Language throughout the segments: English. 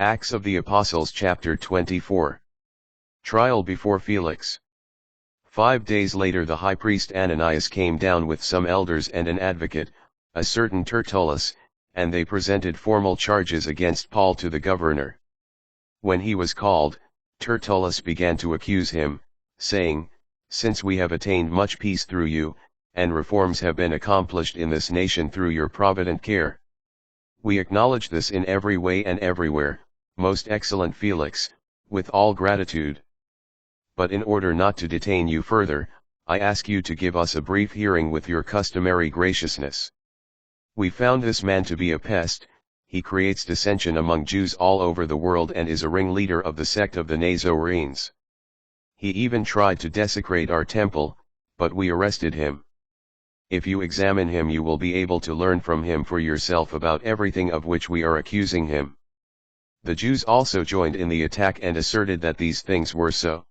Acts of the Apostles chapter 24. Trial before Felix. 5 days later the high priest Ananias came down with some elders and an advocate, a certain Tertullus, and they presented formal charges against Paul to the governor. When he was called, Tertullus began to accuse him, saying, "Since we have attained much peace through you, and reforms have been accomplished in this nation through your provident care, we acknowledge this in every way and everywhere, most excellent Felix, with all gratitude. But in order not to detain you further, I ask you to give us a brief hearing with your customary graciousness. We found this man to be a pest. He creates dissension among Jews all over the world and is a ringleader of the sect of the Nazarenes. He even tried to desecrate our temple, but we arrested him. If you examine him you will be able to learn from him for yourself about everything of which we are accusing him." The Jews also joined in the attack and asserted that these things were so.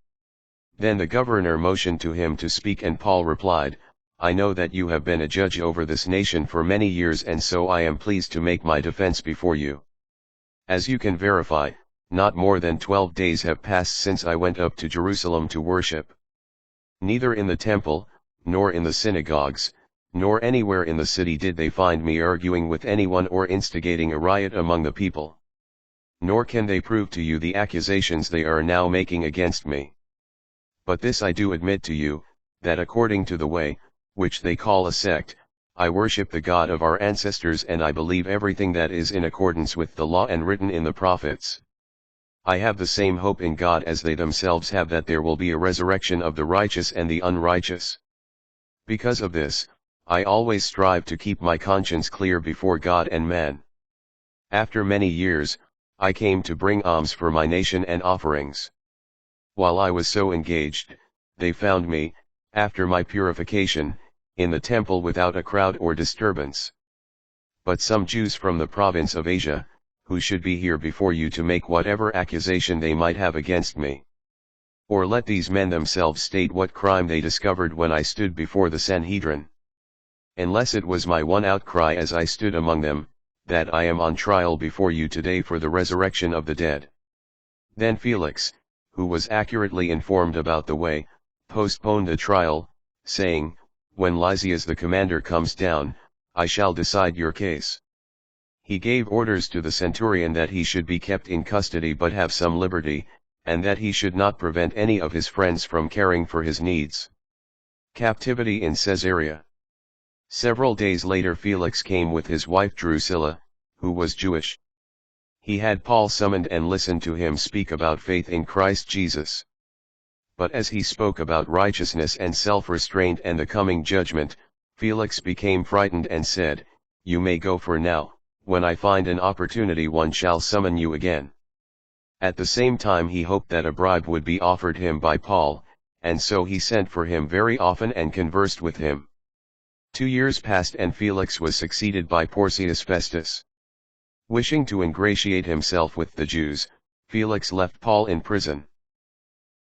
Then the governor motioned to him to speak, and Paul replied, "I know that you have been a judge over this nation for many years, and so I am pleased to make my defense before you. As you can verify, not more than 12 days have passed since I went up to Jerusalem to worship. Neither in the temple, nor in the synagogues, nor anywhere in the city did they find me arguing with anyone or instigating a riot among the people. Nor can they prove to you the accusations they are now making against me. But this I do admit to you, that according to the way, which they call a sect, I worship the God of our ancestors, and I believe everything that is in accordance with the law and written in the prophets. I have the same hope in God as they themselves have, that there will be a resurrection of the righteous and the unrighteous. Because of this, I always strive to keep my conscience clear before God and man. After many years, I came to bring alms for my nation and offerings. While I was so engaged, they found me, after my purification, in the temple without a crowd or disturbance. But some Jews from the province of Asia, who should be here before you to make whatever accusation they might have against me. Or let these men themselves state what crime they discovered when I stood before the Sanhedrin. Unless it was my one outcry as I stood among them, that I am on trial before you today for the resurrection of the dead." Then Felix, who was accurately informed about the way, postponed the trial, saying, "When Lysias the commander comes down, I shall decide your case." He gave orders to the centurion that he should be kept in custody but have some liberty, and that he should not prevent any of his friends from caring for his needs. Captivity in Caesarea. Several days later Felix came with his wife Drusilla, who was Jewish. He had Paul summoned and listened to him speak about faith in Christ Jesus. But as he spoke about righteousness and self-restraint and the coming judgment, Felix became frightened and said, "You may go, for now, when I find an opportunity one shall summon you again." At the same time he hoped that a bribe would be offered him by Paul, and so he sent for him very often and conversed with him. 2 years passed and Felix was succeeded by Porcius Festus. Wishing to ingratiate himself with the Jews, Felix left Paul in prison.